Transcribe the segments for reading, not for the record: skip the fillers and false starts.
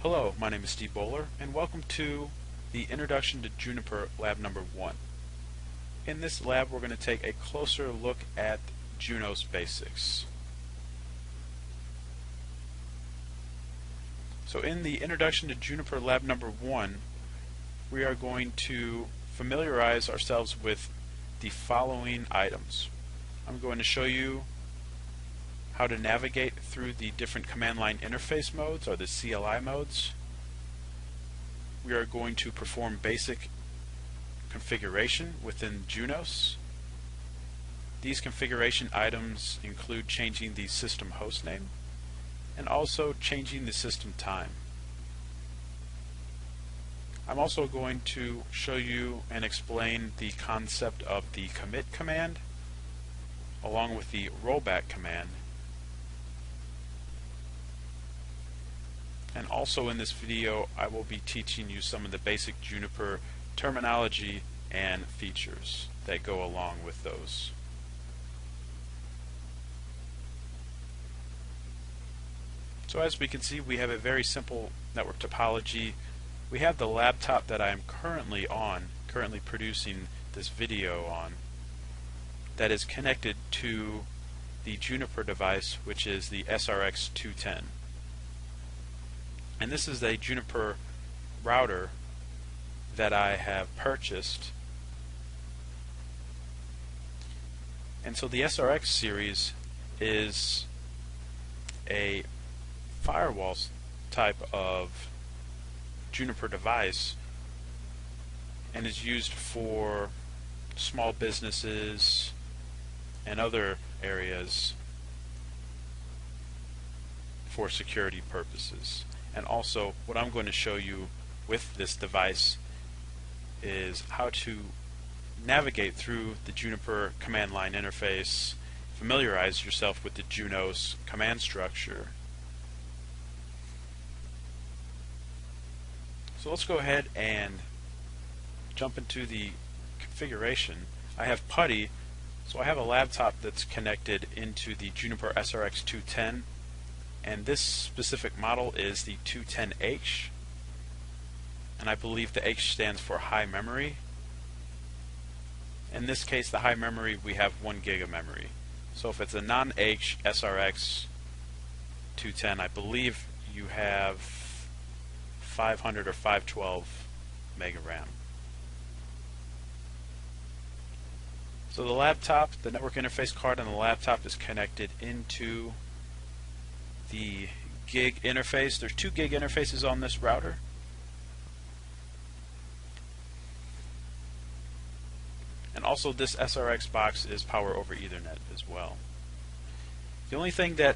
Hello, my name is Steve Bowler, and welcome to the Introduction to Juniper Lab number 1. In this lab, we're going to take a closer look at Junos basics. So in the Introduction to Juniper Lab number 1, we are going to familiarize ourselves with the following items. I'm going to show you how to navigate through the different command line interface modes, or the CLI modes. We are going to perform basic configuration within Junos. These configuration items include changing the system hostname and also changing the system time. I'm also going to show you and explain the concept of the commit command along with the rollback command. And also in this video, I will be teaching you some of the basic Juniper terminology and features that go along with those. So as we can see, we have a very simple network topology. We have the laptop that I am currently producing this video on, that is connected to the Juniper device, which is the SRX210. And this is a Juniper router that I have purchased. And so the SRX series is a firewall type of Juniper device and is used for small businesses and other areas for security purposes. And also, what I'm going to show you with this device is how to navigate through the Juniper command line interface, familiarize yourself with the Junos command structure. So let's go ahead and jump into the configuration. I have PuTTY, so I have a laptop that's connected into the Juniper SRX210. And this specific model is the 210H, and I believe the H stands for high memory. In this case, the high memory, we have 1 gig of memory. So if it's a non-H SRX 210, I believe you have 500 or 512 mega RAM. So the laptop, the network interface card on the laptop is connected into the gig interface. There's 2 gig interfaces on this router. And also this SRX box is power over Ethernet as well. The only thing that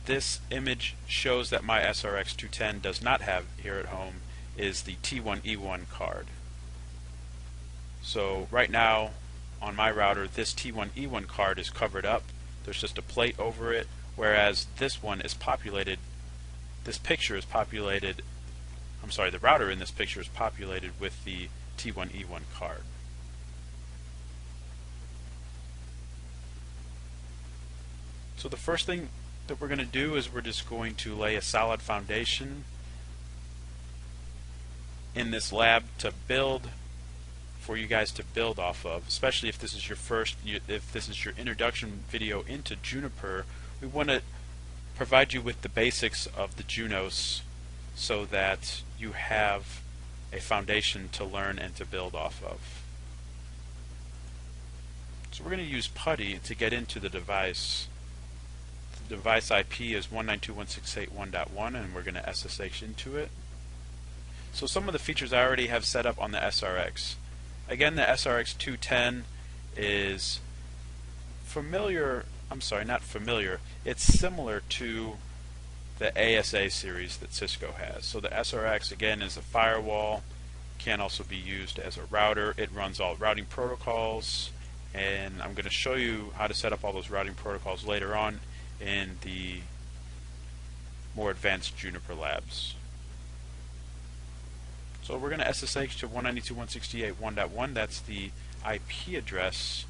this image shows that my SRX 210 does not have here at home is the T1E1 card. So right now on my router, this T1E1 card is covered up. There's just a plate over it. Whereas this one is populated, the router in this picture is populated with the T1E1 card. So the first thing that we're going to do is we're just going to lay a solid foundation in this lab to build, for you guys to build off of, especially if this is your introduction video into Juniper. We want to provide you with the basics of the Junos so that you have a foundation to learn and to build off of. So we're going to use PuTTY to get into the device. The device IP is 192.168.1.1, and we're going to SSH into it. So some of the features I already have set up on the SRX. Again, the SRX 210 is it's similar to the ASA series that Cisco has. So the SRX, again, is a firewall, can also be used as a router. It runs all routing protocols, and I'm going to show you how to set up all those routing protocols later on in the more advanced Juniper labs. So we're going to SSH to 192.168.1.1. That's the IP address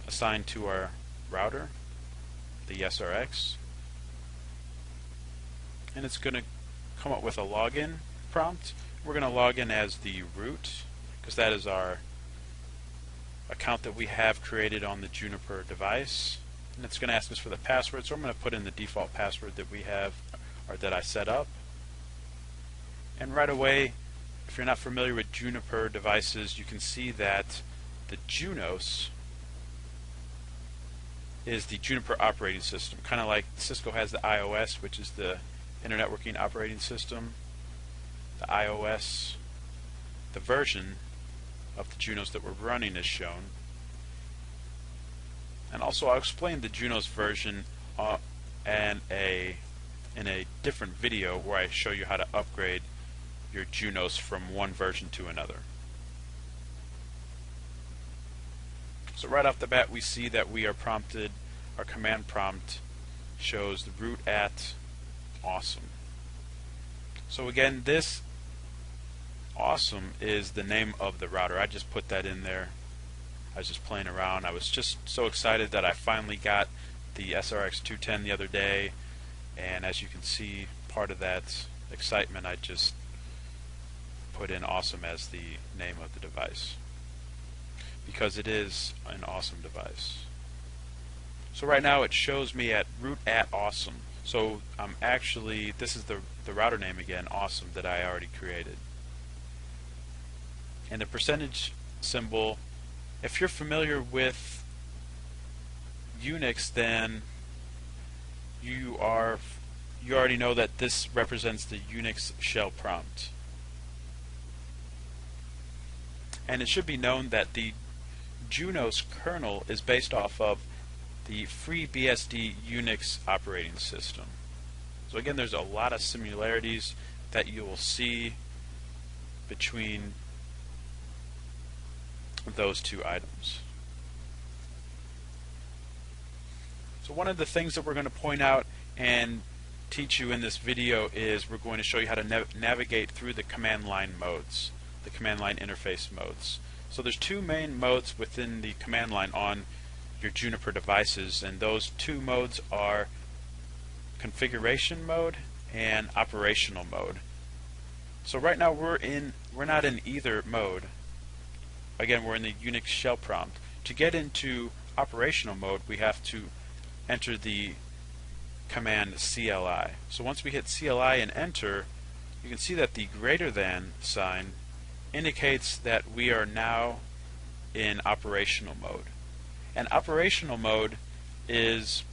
assigned to our router, the SRX, and it's going to come up with a login prompt. We're going to log in as the root because that is our account that we have created on the Juniper device. And it's going to ask us for the password, so I'm going to put in the default password that we have, or that I set up. And right away, if you're not familiar with Juniper devices, you can see that the Junos is the Juniper operating system, kind of like Cisco has the iOS, which is the Internet Working Operating System. The iOS, the version of the Junos that we're running is shown. And also I'll explain the Junos version in a different video where I show you how to upgrade your Junos from one version to another. So right off the bat we see that we are prompted, our command prompt shows the root at awesome. So again, this awesome is the name of the router. I just put that in there. I was just playing around. I was just so excited that I finally got the SRX 210 the other day, and as you can see, part of that excitement, I just put in awesome as the name of the device because it is an awesome device. So right now it shows me at root at awesome. So this is the router name again, awesome, that I already created. And the percentage symbol, if you're familiar with Unix, then you already know that this represents the Unix shell prompt. And it should be known that the Junos kernel is based off of the FreeBSD Unix operating system. So again, there's a lot of similarities that you will see between those two items. So one of the things that we're going to point out and teach you in this video is we're going to show you how to navigate through the command line modes, the command line interface modes. So there's two main modes within the command line on your Juniper devices, and those two modes are configuration mode and operational mode. So right now we're not in either mode. Again, we're in the Unix shell prompt. To get into operational mode, we have to enter the command CLI. So once we hit CLI and enter, you can see that the greater than sign indicates that we are now in operational mode. And operational mode is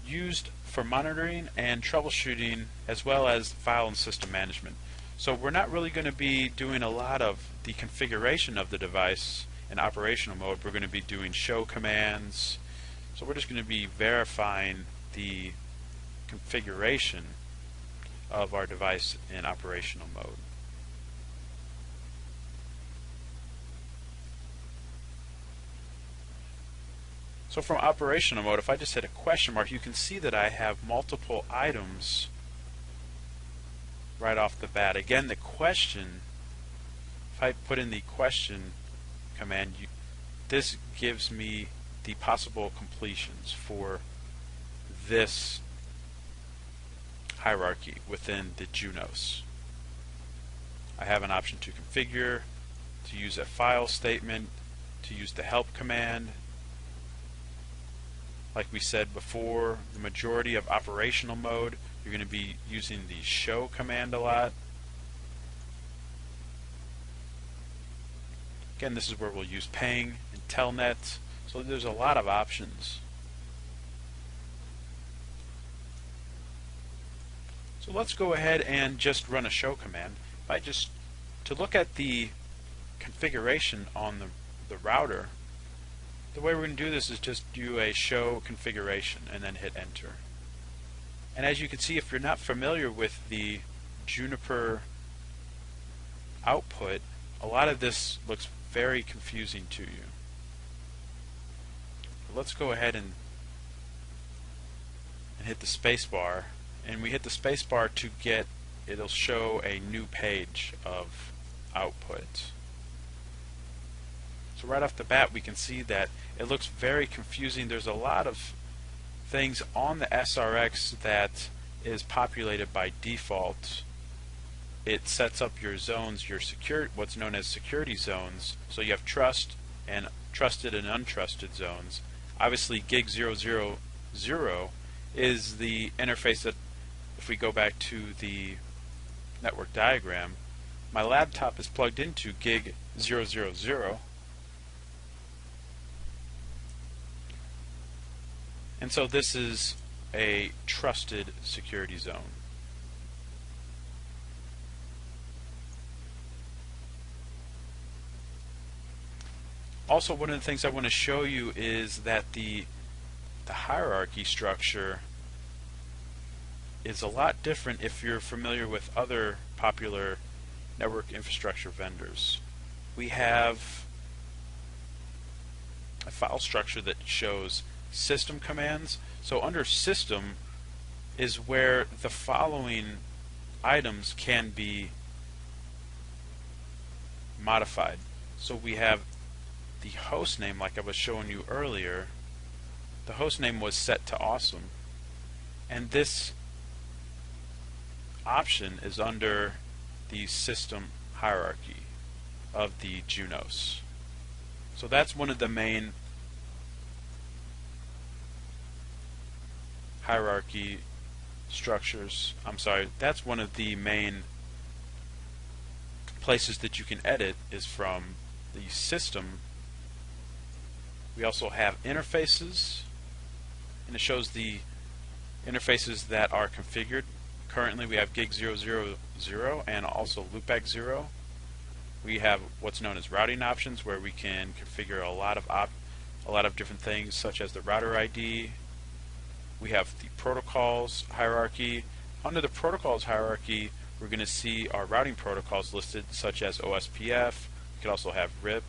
used for monitoring and troubleshooting as well as file and system management. So we're not really going to be doing a lot of the configuration of the device in operational mode. We're going to be doing show commands. So we're just going to be verifying the configuration of our device in operational mode. So from operational mode, if I just hit a question mark, you can see that I have multiple items right off the bat. Again, the question, if I put in the question command, this gives me the possible completions for this hierarchy within the Junos. I have an option to configure, to use a file statement, to use the help command. Like we said before, the majority of operational mode, you're going to be using the show command a lot. Again, this is where we'll use ping and telnet. So there's a lot of options. So let's go ahead and just run a show command. To look at the configuration on the router, the way we're going to do this is just do a show configuration and then hit enter. And as you can see, if you're not familiar with the Juniper output, a lot of this looks very confusing to you. Let's go ahead and hit the space bar, and we hit the space bar to get, it'll show a new page of output. So right off the bat we can see that it looks very confusing. There's a lot of things on the SRX that is populated by default. It sets up your zones, your what's known as security zones. So you have trusted and untrusted zones. Obviously, gig 000 is the interface that, if we go back to the network diagram, my laptop is plugged into gig 000. And so this is a trusted security zone. Also, one of the things I want to show you is that the hierarchy structure is a lot different if you're familiar with other popular network infrastructure vendors. We have a file structure that shows system commands. So under system is where the following items can be modified. So we have the host name, like I was showing you earlier. The host name was set to awesome, and this option is under the system hierarchy of the Junos. So that's one of the main hierarchy structures. That's one of the main places that you can edit is from the system. We also have interfaces, and it shows the interfaces that are configured. Currently we have gig 000 and also loopback 0. We have what's known as routing options, where we can configure a lot of different things, such as the router ID. We have the protocols hierarchy. Under the protocols hierarchy, we're going to see our routing protocols listed, such as OSPF. We could also have RIP,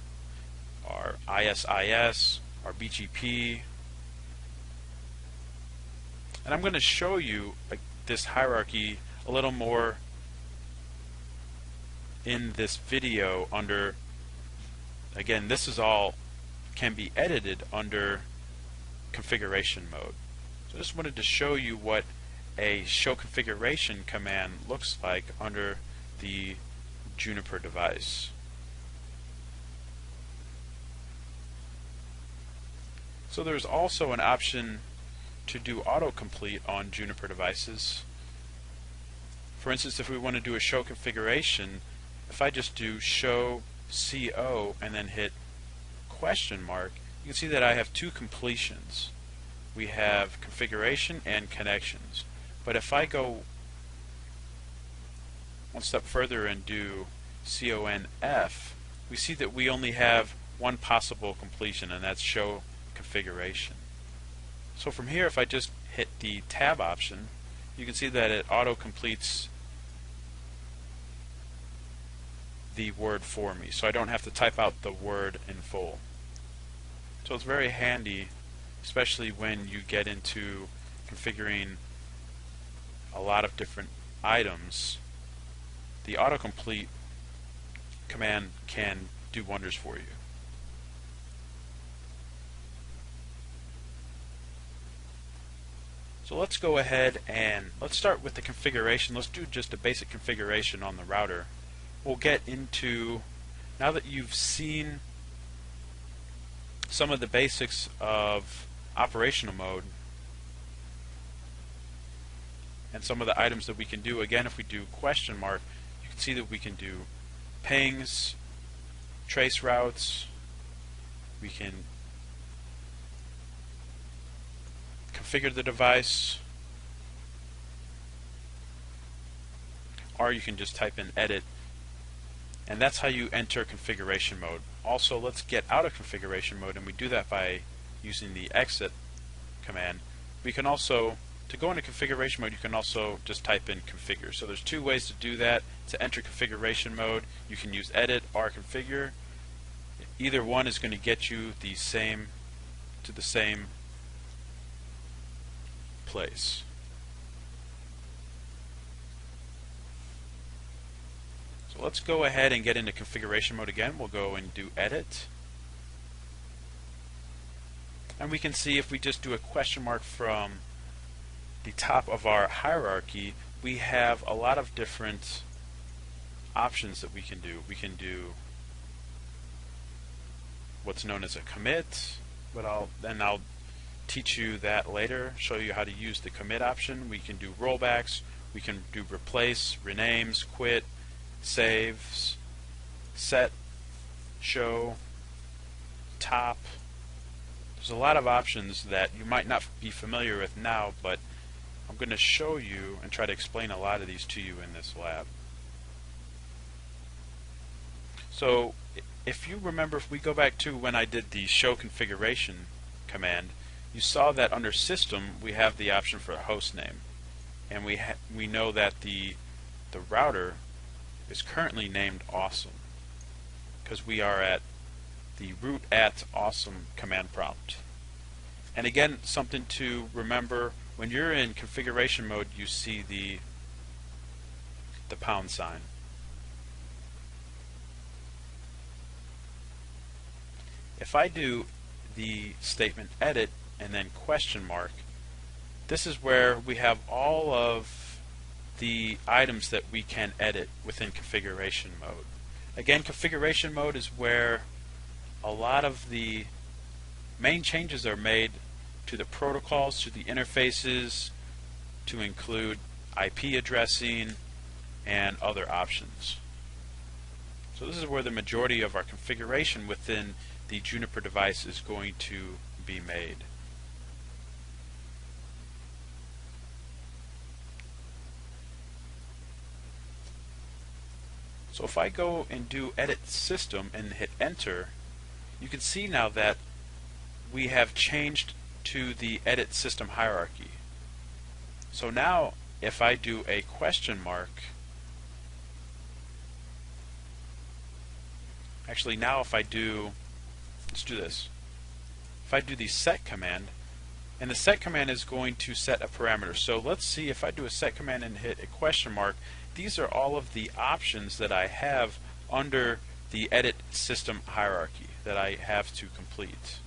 our ISIS, our BGP. And I'm going to show you this hierarchy a little more in this video under, again, this is all can be edited under configuration mode. So I just wanted to show you what a show configuration command looks like under the Juniper device. So there's also an option to do autocomplete on Juniper devices. For instance, if we want to do a show configuration, if I just do show CO and then hit question mark, you can see that I have two completions. We have configuration and connections. But if I go one step further and do CONF, we see that we only have one possible completion, and that's show configuration. So from here, if I just hit the tab option, you can see that it auto-completes the word for me, so I don't have to type out the word in full. So it's very handy, especially when you get into configuring a lot of different items. The autocomplete command can do wonders for you. So let's go ahead and let's start with the configuration. Let's do just a basic configuration on the router. We'll get into, now that you've seen some of the basics of operational mode and some of the items that we can do. Again, if we do question mark, you can see that we can do pings, trace routes, we can configure the device, or you can just type in edit, and that's how you enter configuration mode. Also, let's get out of configuration mode, and we do that by using the exit command. We can also, to go into configuration mode, you can also just type in configure. So there's two ways to do that. To enter configuration mode, you can use edit or configure. Either one is going to get you the same place. So let's go ahead and get into configuration mode again. We'll go and do edit. And we can see if we just do a question mark from the top of our hierarchy, we have a lot of different options that we can do. We can do what's known as a commit, but I'll teach you that later, show you how to use the commit option. We can do rollbacks, we can do replace, renames, quit, saves, set, show, top. There's a lot of options that you might not be familiar with now, but I'm going to show you and try to explain a lot of these to you in this lab. So if you remember, if we go back to when I did the show configuration command, you saw that under system we have the option for host name, and we know that the router is currently named awesome because we are at the root at awesome command prompt. And again, something to remember, when you're in configuration mode, you see the pound sign. If I do the statement edit and then question mark, this is where we have all of the items that we can edit within configuration mode. Again, configuration mode is where a lot of the main changes are made to the protocols, to the interfaces, to include IP addressing and other options. So this is where the majority of our configuration within the Juniper device is going to be made. So if I go and do edit system and hit enter, you can see now that we have changed to the edit system hierarchy. So now if I do a question mark, actually now if I do, let's do this. If I do the set command, and the set command is going to set a parameter. So let's see, if I do a set command and hit a question mark, these are all of the options that I have under the edit system hierarchy that I have to complete.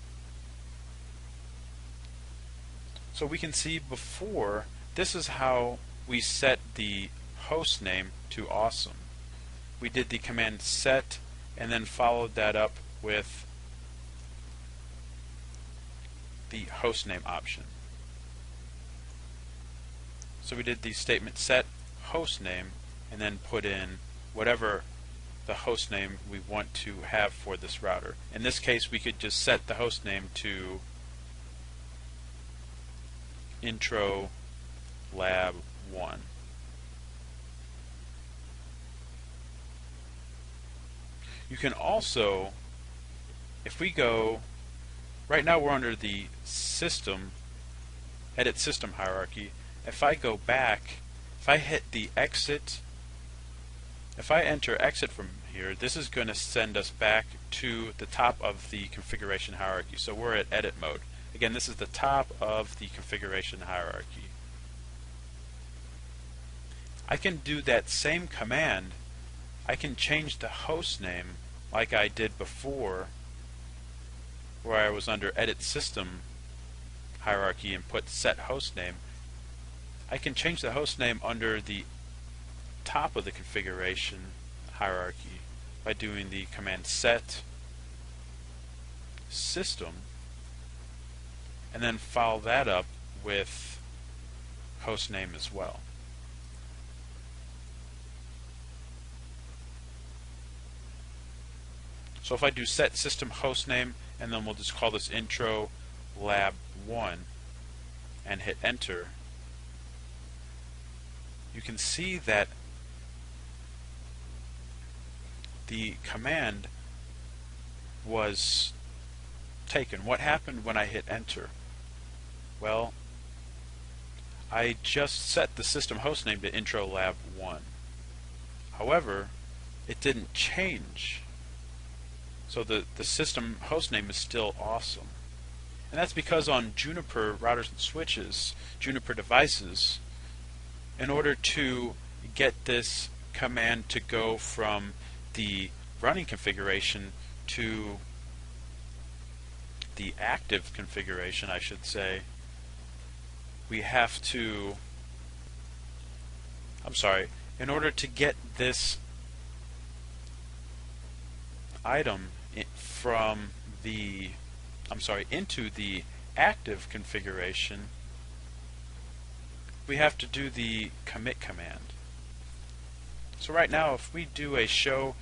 So we can see before, this is how we set the host name to awesome. We did the command set and then followed that up with the host name option. So we did the statement set host name and then put in whatever the host name we want to have for this router. In this case, we could just set the host name to intro lab 1. You can also, if we go, right now we're under the system, edit system hierarchy. If I go back, if I hit the exit, if I enter exit from here, this is going to send us back to the top of the configuration hierarchy. So we're at edit mode. Again, this is the top of the configuration hierarchy. I can do that same command. I can change the host name like I did before, where I was under edit system hierarchy and put set host name. I can change the host name under the top of the configuration hierarchy by doing the command set system and then follow that up with host name as well. So if I do set system host name, and then we'll just call this intro lab 1 and hit enter, you can see that the command was taken. What happened when I hit enter? Well, I just set the system host name to intro lab 1. However, it didn't change. So the system host name is still awesome. And that's because on Juniper routers and switches, Juniper devices, in order to get this command to go from the running configuration to the active configuration, I should say, we have to, in order to get this item from the, into the active configuration, we have to do the commit command. So right now, if we do a show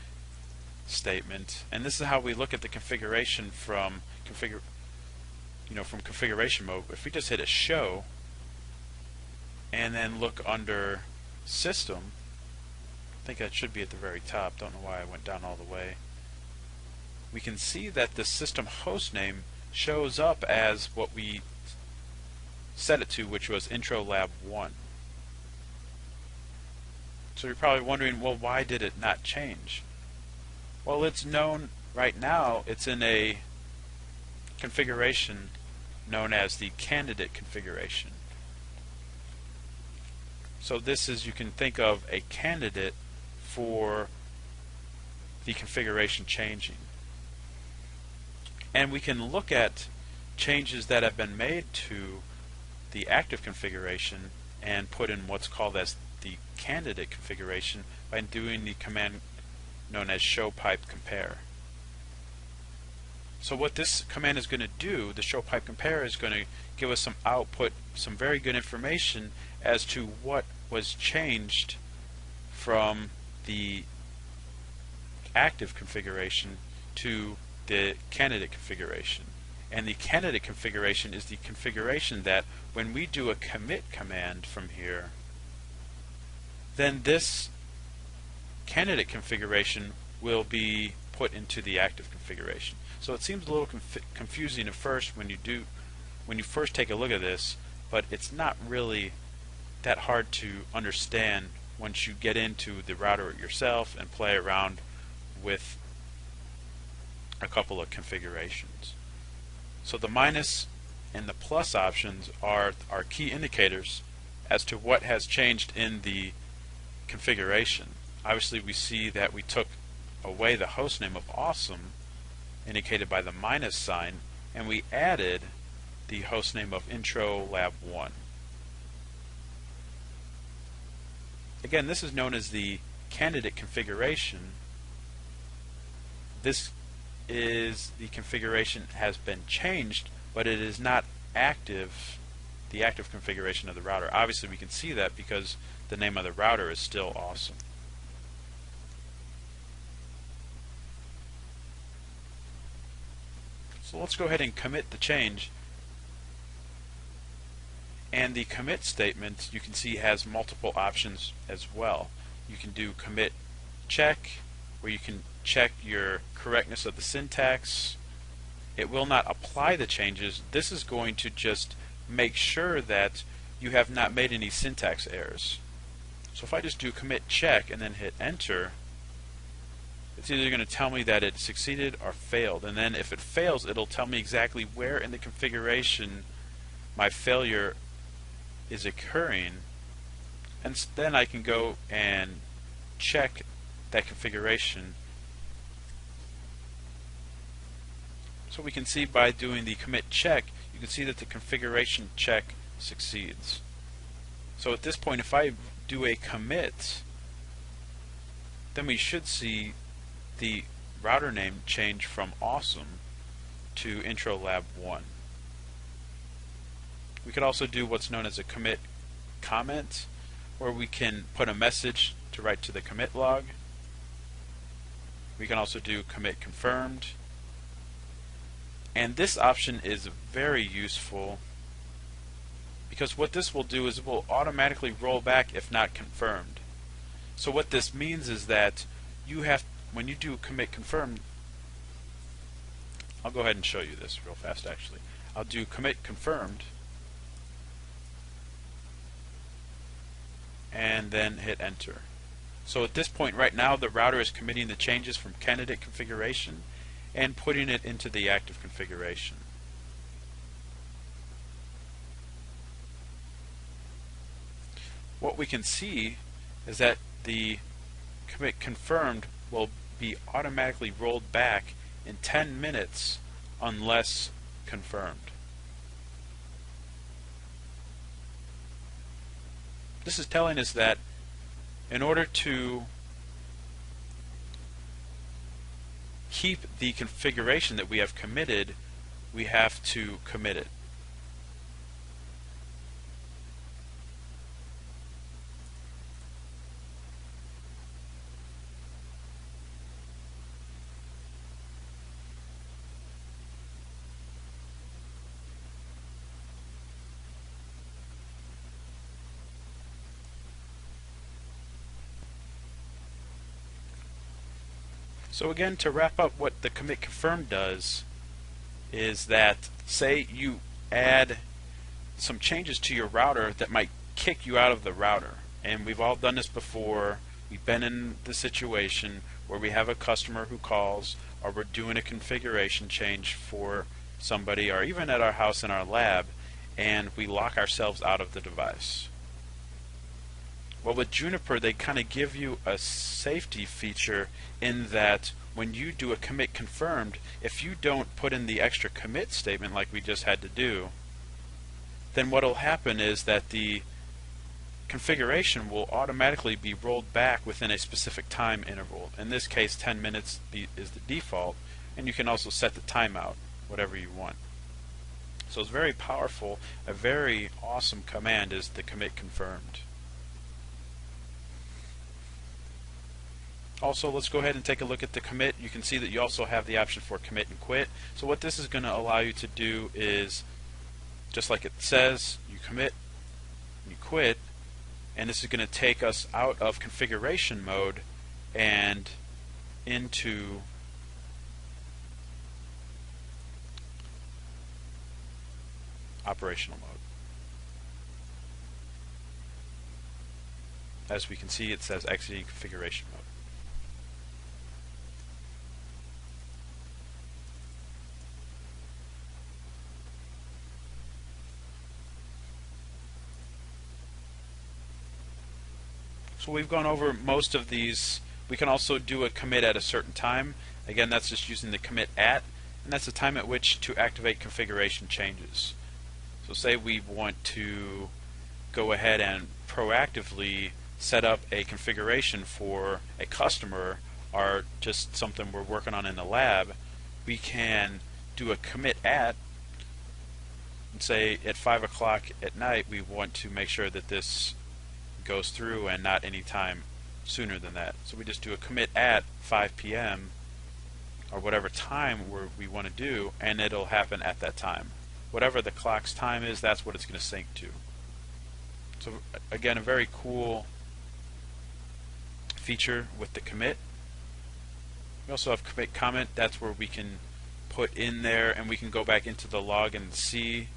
statement, and this is how we look at the configuration from configuration mode. If we just hit a show and then look under system, I think that should be at the very top. Don't know why I went down all the way. We can see that the system host name shows up as what we set it to, which was Intro Lab 1. So you're probably wondering, well, why did it not change? Well, it's known right now, it's in a configuration known as the candidate configuration. So this is, you can think of a candidate for the configuration changing. And we can look at changes that have been made to the active configuration and put in what's called as the candidate configuration by doing the command known as show pipe compare. So what this command is going to do, the show pipe compare, is going to give us some output, some very good information as to what was changed from the active configuration to the candidate configuration. And the candidate configuration is the configuration that when we do a commit command from here, then this candidate configuration will be put into the active configuration. So it seems a little confusing at first when you first take a look at this, but it's not really that hard to understand once you get into the router yourself and play around with a couple of configurations. So the minus and the plus options are our key indicators as to what has changed in the configuration. Obviously we see that we took away the hostname of awesome, indicated by the minus sign, and we added the hostname of Intro Lab 1. Again, this is known as the candidate configuration. This is the configuration has been changed, but it is not active, the active configuration of the router. Obviously we can see that because the name of the router is still awesome. So let's go ahead and commit the change. And the commit statement, you can see, has multiple options as well. You can do commit check, where you can check your correctness of the syntax. It will not apply the changes. This is going to just make sure that you have not made any syntax errors. So if I just do commit check and then hit enter, it's either going to tell me that it succeeded or failed. And then if it fails, it'll tell me exactly where in the configuration my failure is occurring. And then I can go and check that configuration. So we can see by doing the commit check, you can see that the configuration check succeeds. So at this point, if I do a commit, then we should see the router name change from awesome to Intro Lab 1. We could also do what's known as a commit comment, where we can put a message to write to the commit log. We can also do commit confirmed. And this option is very useful because what this will do is it will automatically roll back if not confirmed. So what this means is that you have, when you do commit confirmed, I'll go ahead and show you this real fast actually. I'll do commit confirmed and then hit enter. So at this point right now the router is committing the changes from candidate configuration and putting it into the active configuration. What we can see is that the commit confirmed will be automatically rolled back in 10 minutes unless confirmed. This is telling us that in order to keep the configuration that we have committed, we have to commit it. So again, to wrap up, what the commit confirm does is that, say you add some changes to your router that might kick you out of the router. And we've all done this before. We've been in the situation where we have a customer who calls, or we're doing a configuration change for somebody, or even at our house in our lab, and we lock ourselves out of the device. Well, with Juniper, they kind of give you a safety feature in that when you do a commit confirmed, if you don't put in the extra commit statement like we just had to do, then what will happen is that the configuration will automatically be rolled back within a specific time interval. In this case, 10 minutes is the default, and you can also set the timeout, whatever you want. So it's very powerful. A very awesome command is the commit confirmed. Also, let's go ahead and take a look at the commit. You can see that you also have the option for commit and quit. So what this is going to allow you to do is, just like it says, you commit, you quit, and this is going to take us out of configuration mode and into operational mode. As we can see, it says exiting configuration mode. So we've gone over most of these. We can also do a commit at a certain time. Again, that's just using the commit at, and that's the time at which to activate configuration changes. So say we want to go ahead and proactively set up a configuration for a customer, or just something we're working on in the lab, we can do a commit at, and say at 5 o'clock at night we want to make sure that this goes through and not any time sooner than that. So we just do a commit at 5 p.m. or whatever time we want to do, and it'll happen at that time. Whatever the clock's time is, that's what it's going to sync to. So again, a very cool feature with the commit. We also have commit comment. That's where we can put in there, and we can go back into the log and see,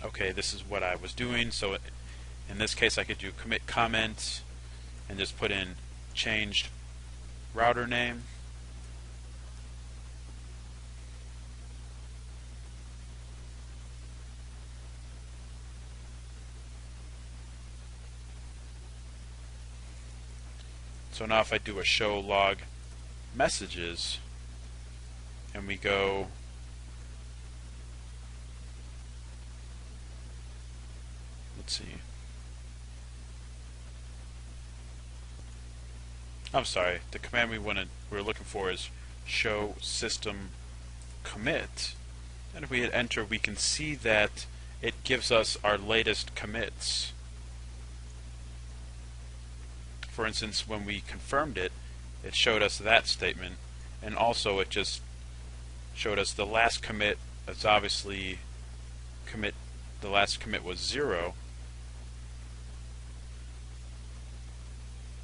okay, this is what I was doing. So in this case, I could do commit comment and just put in changed router name. So now if I do a show log messages and we go let's see. I'm sorry. The command we're looking for is show system commit. And if we hit enter, we can see that it gives us our latest commits. For instance, when we confirmed it, it showed us that statement, and also it just showed us the last commit. That's obviously commit. The last commit was 0.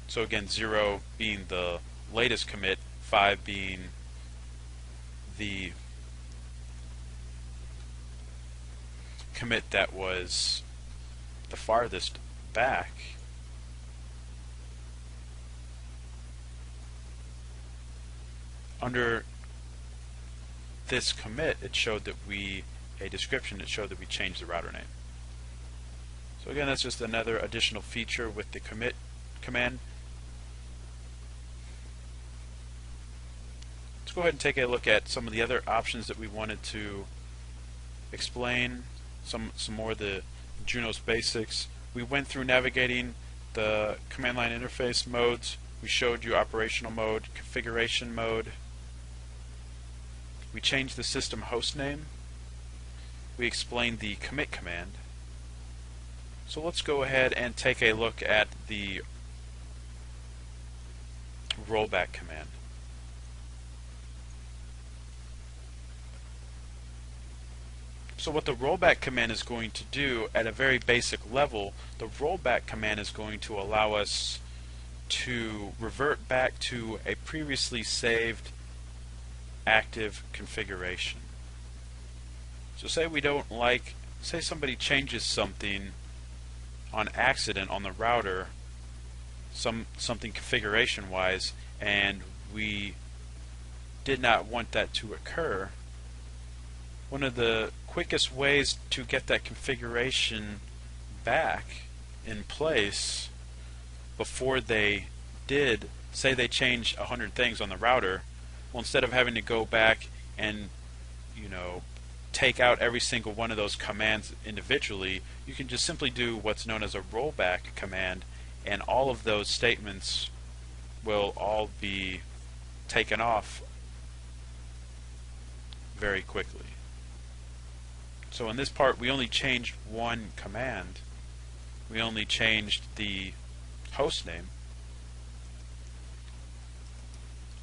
So again, 0 being the latest commit, 5 being the commit that was the farthest back. Under this commit, it showed that a description, it showed that we changed the router name. So again, that's just another additional feature with the commit command. Let's go ahead and take a look at some of the other options that we wanted to explain, some more of the Juno's basics. We went through navigating the command line interface modes. We showed you operational mode, configuration mode. We changed the system host name. We explained the commit command. So let's go ahead and take a look at the rollback command. So what the rollback command is going to do at a very basic level, the rollback command is going to allow us to revert back to a previously saved active configuration. So say somebody changes something on accident on the router, something configuration wise, and we did not want that to occur. One of the quickest ways to get that configuration back in place before they did, say they changed 100 things on the router, well, instead of having to go back and take out every single one of those commands individually, you can just simply do what's known as a rollback command, and all of those statements will all be taken off very quickly. So in this part, we only changed one command. We only changed the host name.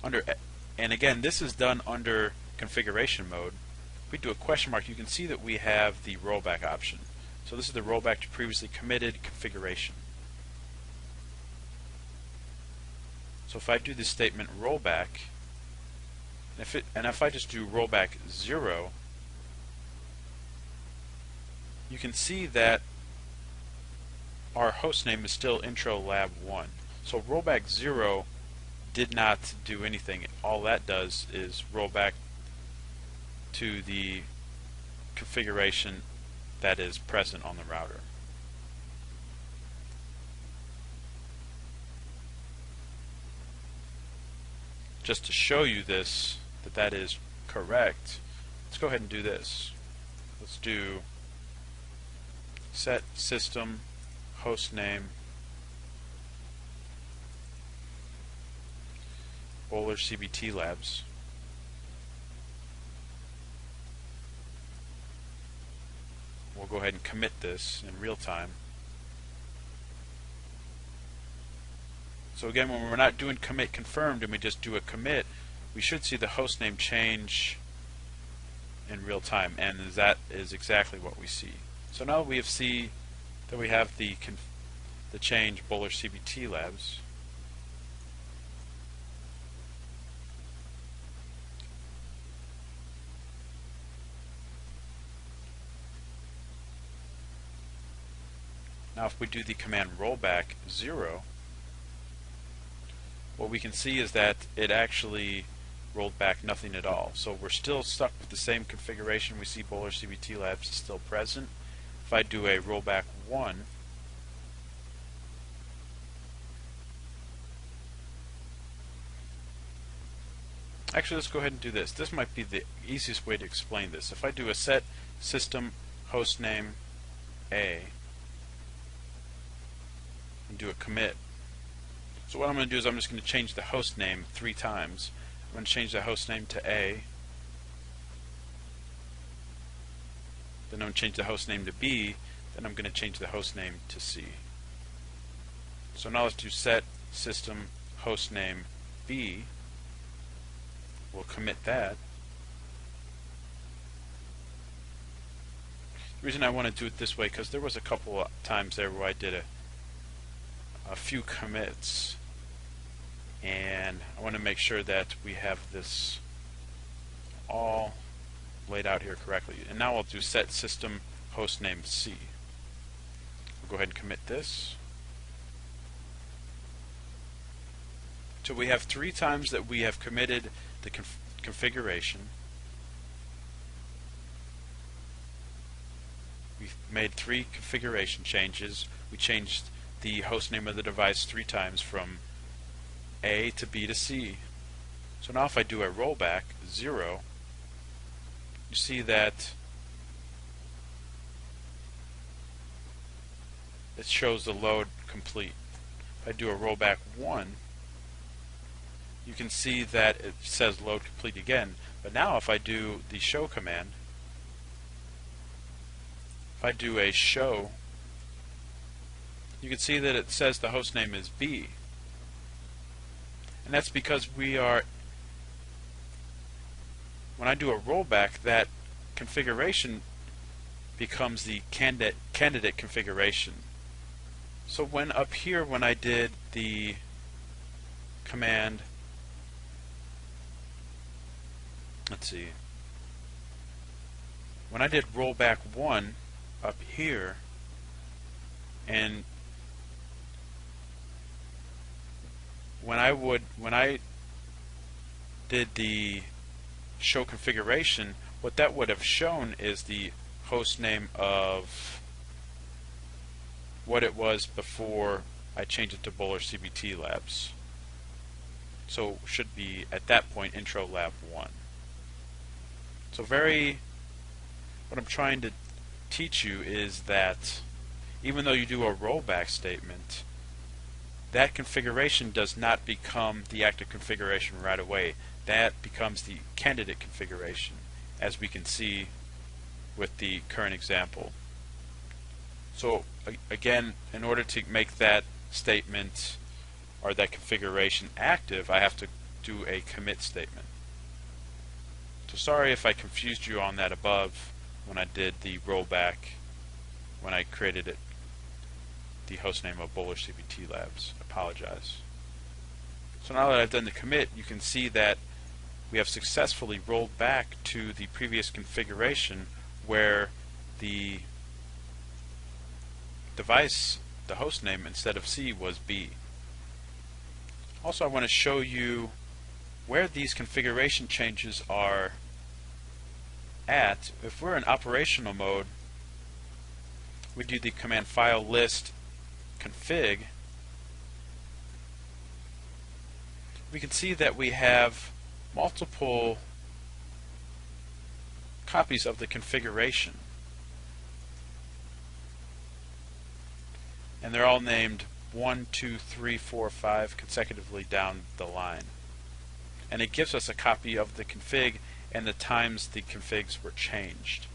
And again, this is done under configuration mode. If we do a question mark, you can see that we have the rollback option. So this is the rollback to previously committed configuration. So if I do this statement rollback, and if I just do rollback 0, you can see that our host name is still intro lab 1. So rollback 0 did not do anything. All that does is roll back to the configuration that is present on the router. Just to show you this, that is correct, let's go ahead and do this. Let's do set system host name Bowler CBT Labs. We'll go ahead and commit this in real time. So again, when we're not doing commit confirmed and we just do a commit, we should see the host name change in real time, and that is exactly what we see. So now we see that we have the change Bowler CBT Labs. Now if we do the command rollback 0, what we can see is that it actually rolled back nothing at all. So we're still stuck with the same configuration. We see Bowler CBT Labs is still present. If I do a rollback 1, actually let's go ahead and do this. This might be the easiest way to explain this. If I do a set system hostname A and do a commit, so what I'm going to do is I'm just going to change the host name 3 times. I'm going to change the host name to A, then I'm going to change the host name to B, then I'm going to change the host name to C. So now let's do set system hostname B. We'll commit that. The reason I want to do it this way, because there was a couple of times there where I did a few commits, and I want to make sure that we have this all laid out here correctly. And now I'll do set system hostname C. We'll go ahead and commit this. So we have 3 times that we have committed the configuration. We've made 3 configuration changes. We changed the host name of the device 3 times from A to B to C. So now if I do a rollback 0, you see that it shows the load complete. If I do a rollback 1, you can see that it says load complete again. But now if I do the show command, if I do a show, you can see that it says the host name is B. And that's because when I do a rollback, that configuration becomes the candidate configuration. So when up here, when I did the command, let's see, when I did rollback 1 up here, and when I did the show configuration, what that would have shown is the host name of what it was before I changed it to Bowler CBT Labs. So should be at that point Intro Lab 1. So what I'm trying to teach you is that even though you do a rollback statement, that configuration does not become the active configuration right away. That becomes the candidate configuration, as we can see with the current example. So again, in order to make that statement or that configuration active, I have to do a commit statement. So sorry if I confused you on that above when I did the rollback, when I created it, the hostname of Bowler CBT Labs. Apologize. So now that I've done the commit, you can see that we have successfully rolled back to the previous configuration where the device, the host name, instead of C was B. Also, I want to show you where these configuration changes are at. If we're in operational mode, we do the command file list config. We can see that we have multiple copies of the configuration, and they're all named 1, 2, 3, 4, 5 consecutively down the line. And it gives us a copy of the config and the times the configs were changed.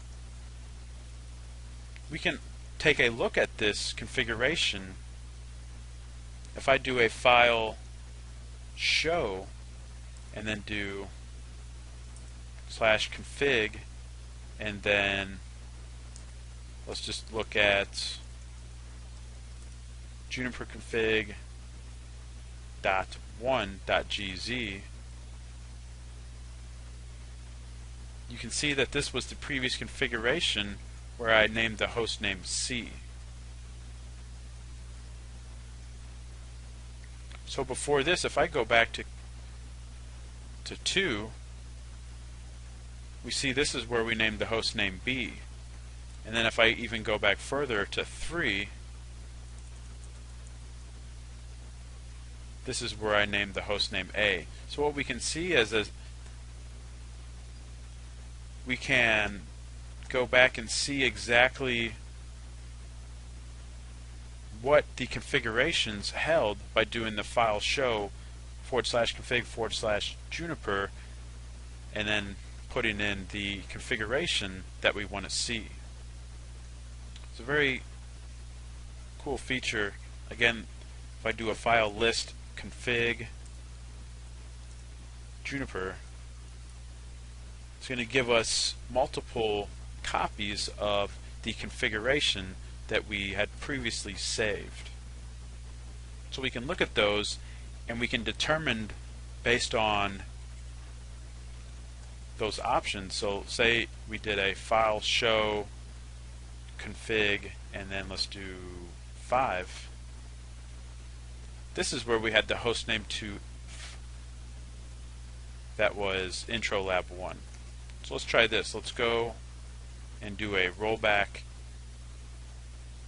We can take a look at this configuration. If I do a file show and then do /config, and then let's just look at Juniper config .1.gz, you can see that this was the previous configuration where I named the host name C. So before this, if I go back to 2, we see this is where we named the host name B. And then if I even go back further to 3, this is where I named the host name A. So what we can see is we can go back and see exactly what the configurations held by doing the file show /config /Juniper and then putting in the configuration that we want to see. It's a very cool feature. Again, if I do a file list config Juniper, it's going to give us multiple copies of the configuration that we had previously saved. So we can look at those and we can determine based on those options. So say we did a file show config and then let's do 5. This is where we had the host name 2 that was Intro Lab 1. So let's try this. Let's go and do a rollback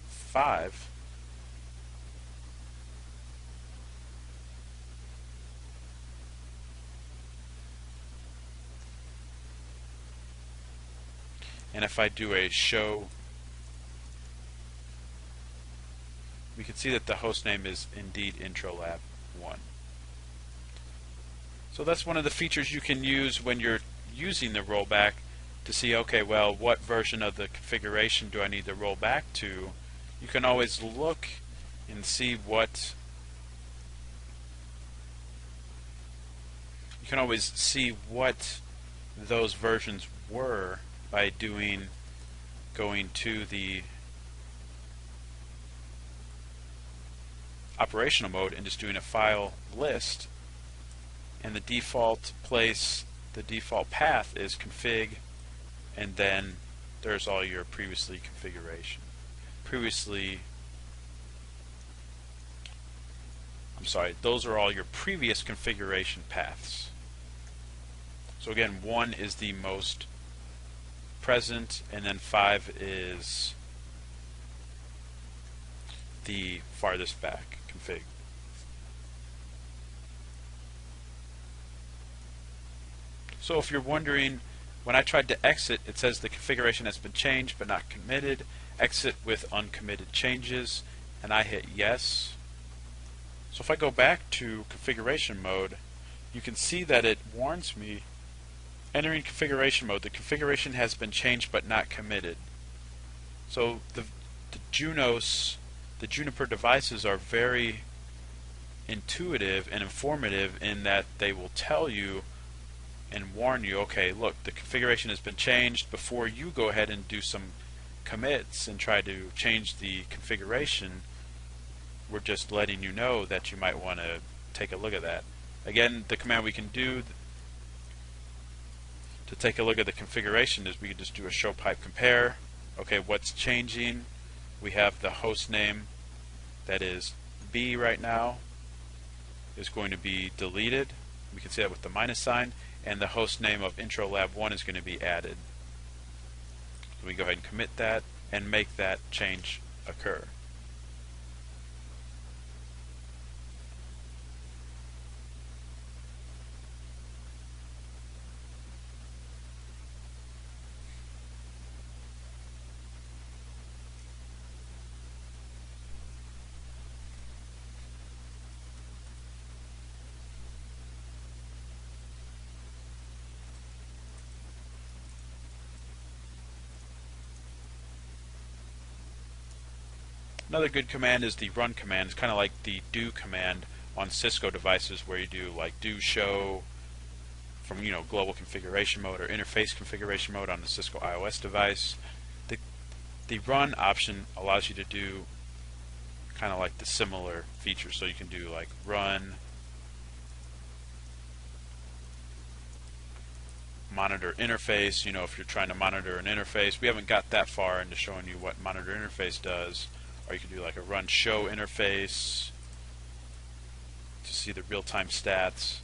5. And if I do a show we can see that the host name is indeed IntroLab 1. So that's one of the features you can use when you're using the rollback to see, okay, well, what version of the configuration do I need to roll back to? You can always look and see what those versions were by going to the operational mode and just doing a file list, and the default path is config, and then there's all your those are all your previous configuration paths. So again, 1 is the most present, and then 5 is the farthest back config. So if you're wondering, when I tried to exit, it says the configuration has been changed but not committed. Exit with uncommitted changes, and I hit yes. So if I go back to configuration mode, you can see that it warns me, entering configuration mode, the configuration has been changed but not committed. So the Juniper devices are very intuitive and informative in that they will tell you and warn you, okay, look, the configuration has been changed. Before you go ahead and do some commits and try to change the configuration, we're just letting you know that you might want to take a look at that. Again, the command we can do to take a look at the configuration is we can just do a show pipe compare. Okay, what's changing? We have the host name that is B right now is going to be deleted. We can see that with the minus sign, and the host name of IntroLab 1 is going to be added. So we go ahead and commit that and make that change occur. Another good command is the run command. It's kind of like the do command on Cisco devices, where you do like do show from global configuration mode or interface configuration mode on the Cisco iOS device. The run option allows you to do kind of like the similar features. So you can do like run monitor interface, if you're trying to monitor an interface. We haven't got that far into showing you what monitor interface does. Or you can do like a run show interface to see the real-time stats.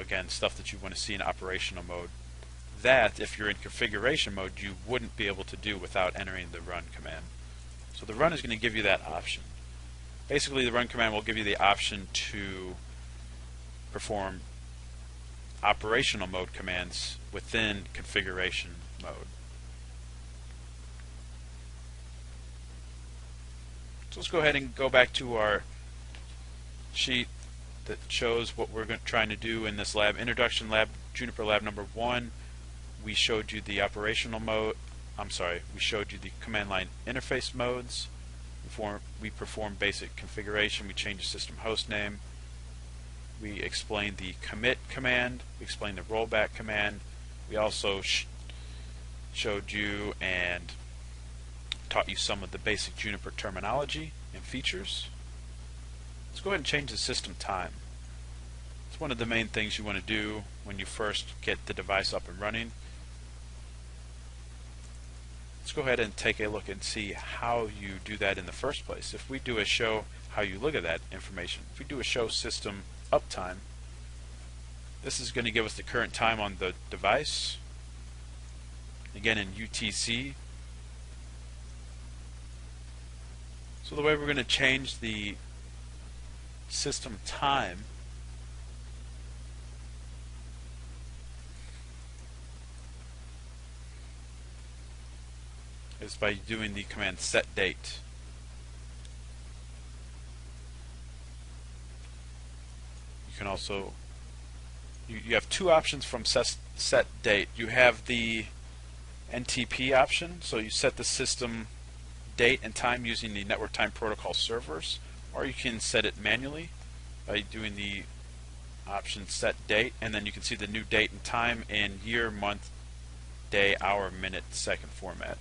Again, stuff that you want to see in operational mode. That, if you're in configuration mode, you wouldn't be able to do without entering the run command. So the run is going to give you that option. Basically, the run command will give you the option to perform operational mode commands within configuration mode. So let's go ahead and go back to our sheet that shows what we're trying to do in this lab. Introduction lab, Juniper Lab number 1. We showed you the operational mode. We showed you the command line interface modes. We performed basic configuration. We changed the system host name. We explained the commit command. We explained the rollback command. We also showed you and taught you some of the basic Juniper terminology and features. Let's go ahead and change the system time. It's one of the main things you want to do when you first get the device up and running. Let's go ahead and take a look and see how you do that in the first place. If we do a show how you look at that information, if we do a show system uptime, this is going to give us the current time on the device. Again, in UTC. So the way we're going to change the system time is by doing the command set date. can also, you have two options from set date. You have the NTP option, so you set the system date and time using the network time protocol servers, or you can set it manually by doing the option set date, and then you can see the new date and time in year, month, day, hour, minute, second format.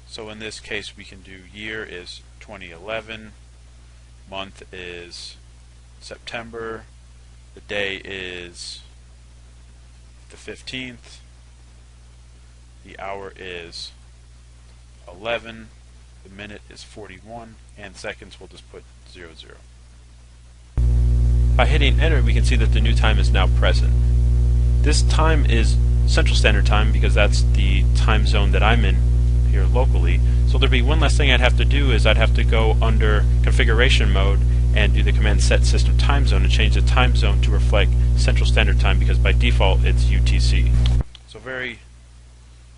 So in this case we can do year is 2011, month is September, the day is the 15th, the hour is 11, the minute is 41, and seconds we'll just put 00. By hitting enter, we can see that the new time is now present. This time is Central Standard Time because that's the time zone that I'm in here locally. So there'd be one last thing I'd have to do is I'd have to go under configuration mode and do the command set system time zone and change the time zone to reflect Central Standard Time because by default it's UTC. So very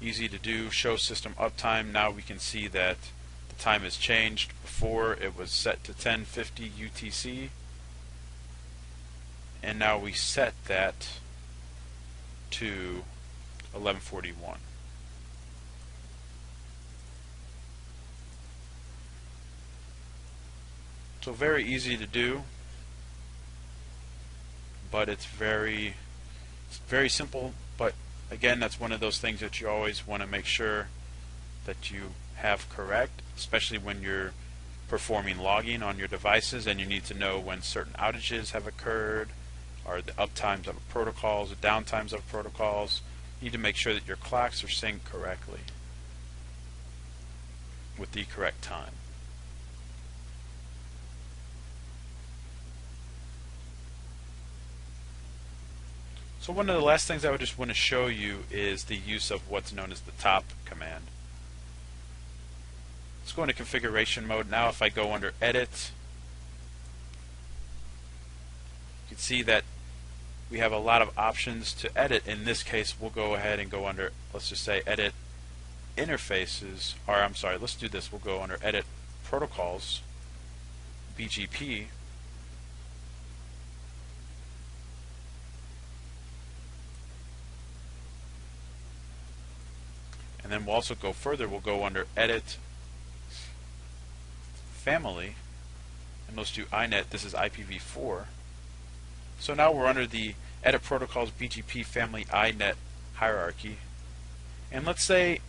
easy to do. Show system uptime. Now we can see that the time has changed. Before it was set to 1050 UTC, and now we set that to 1141. So very easy to do, but it's very simple. But again, that's one of those things that you always want to make sure that you have correct, especially when you're performing logging on your devices and you need to know when certain outages have occurred, or the uptimes of protocols, the downtimes of protocols. You need to make sure that your clocks are synced correctly with the correct time. So one of the last things I would just want to show you is the use of what's known as the top command. Let's go into configuration mode. Now if I go under edit, you can see that we have a lot of options to edit. In this case, we'll go ahead and go under, let's just say edit interfaces, or I'm sorry, let's do this. We'll go under edit protocols, BGP, and then we'll also go further. We'll go under edit family, and let's do iNet. This is IPv4. So now we're under the edit protocols BGP family iNet hierarchy, and let's say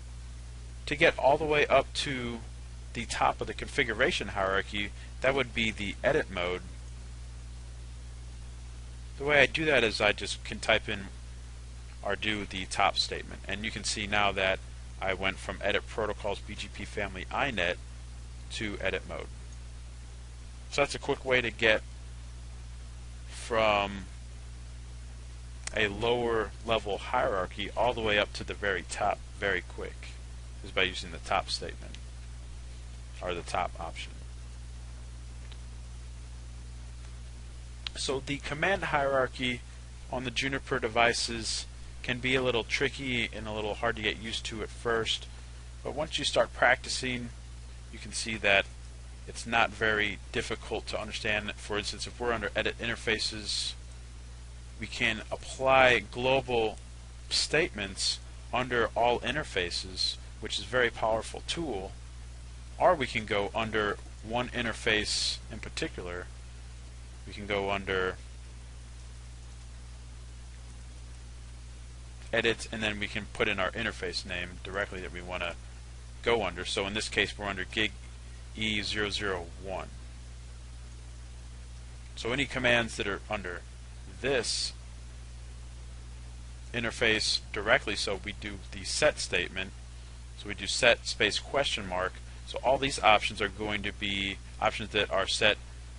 to get all the way up to the top of the configuration hierarchy, that would be the edit mode. The way I do that is I just can type in or do the top statement, and you can see now that I went from edit protocols BGP family iNet to edit mode. So that's a quick way to get from a lower level hierarchy all the way up to the very top very quick, is by using the top statement or the top option. So the command hierarchy on the Juniper devices can be a little tricky and a little hard to get used to at first, but once you start practicing, you can see that it's not very difficult to understand. For instance, if we're under edit interfaces, we can apply global statements under all interfaces, which is a very powerful tool, or we can go under one interface in particular. We can go under edit, and then we can put in our interface name directly that we want to go under. So in this case, we're under gig E001. So any commands that are under this interface directly, so we do the set statement, so we do set space question mark, so all these options are going to be options that are set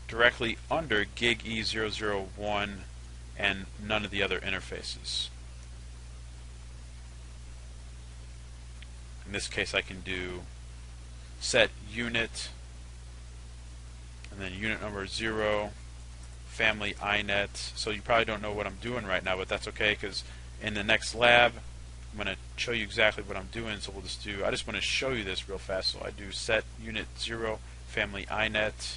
directly under gig E001 and none of the other interfaces. In this case, I can do set unit, and then unit number 0, family iNet. So you probably don't know what I'm doing right now, but that's okay, because in the next lab, I'm going to show you exactly what I'm doing. So we'll just do, I just want to show you this real fast. So I do set unit 0, family iNet,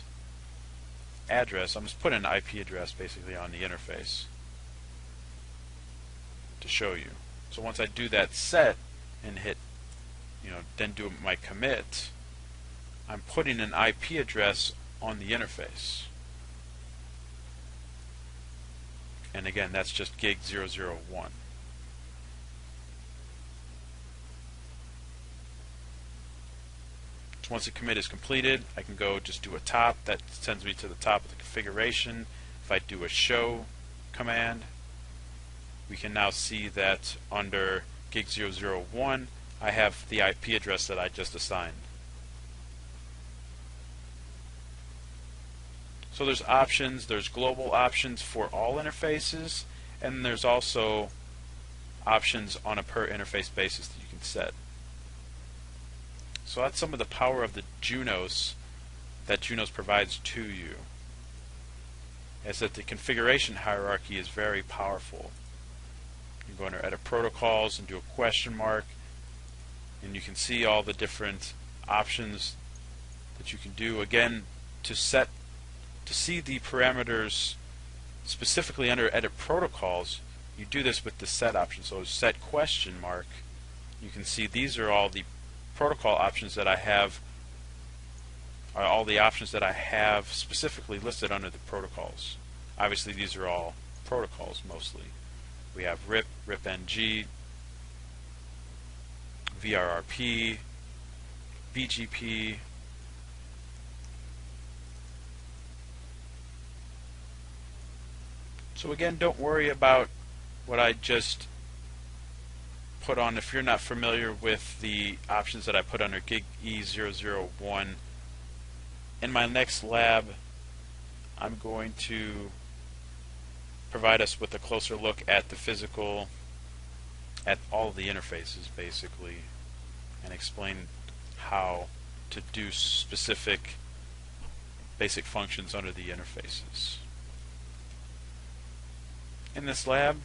address, I'm just putting an IP address basically on the interface to show you. So once I do that set and hit, then do my commit, I'm putting an IP address on the interface. And again, that's just gig 001. So once the commit is completed, I can go just do a top. That sends me to the top of the configuration. If I do a show command, we can now see that under gig 001, I have the IP address that I just assigned. So there's options, there's global options for all interfaces, and there's also options on a per interface basis that you can set. So that's some of the power of the Junos that Junos provides to you, is that the configuration hierarchy is very powerful. You can go under Edit Protocols and do a question mark, and you can see all the different options that you can do. Again, to see the parameters specifically under Edit Protocols, you do this with the set option. So set question mark, you can see these are all the protocol options that I have, are all the options that I have specifically listed under the protocols. Obviously these are all protocols mostly. We have RIP, RIP-NG, VRRP, BGP, so again, don't worry about what I just put on. If you're not familiar with the options that I put under gig E001, in my next lab I'm going to provide us with a closer look at the physical, at all of the interfaces basically, and explain how to do specific basic functions under the interfaces. In this lab,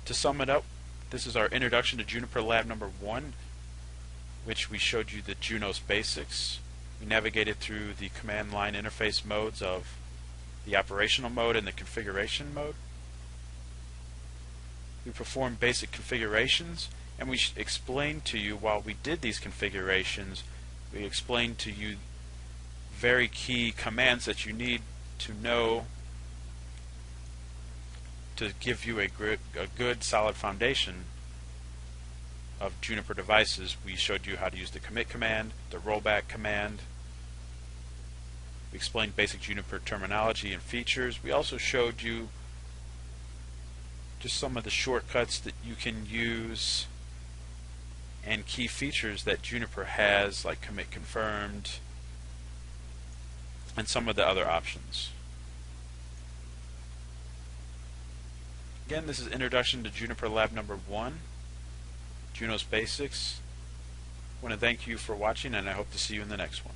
to sum it up, this is our introduction to Juniper Lab number 1, which we showed you the Junos basics. We navigated through the command line interface modes of the operational mode and the configuration mode. We performed basic configurations, and we explained to you, while we did these configurations, we explained to you very key commands that you need to know to give you a good solid foundation of Juniper devices. We showed you how to use the commit command, the rollback command. We explained basic Juniper terminology and features. We also showed you just some of the shortcuts that you can use and key features that Juniper has, like commit confirmed and some of the other options. Again, this is Introduction to Juniper Lab number 1, Junos Basics. I want to thank you for watching, and I hope to see you in the next one.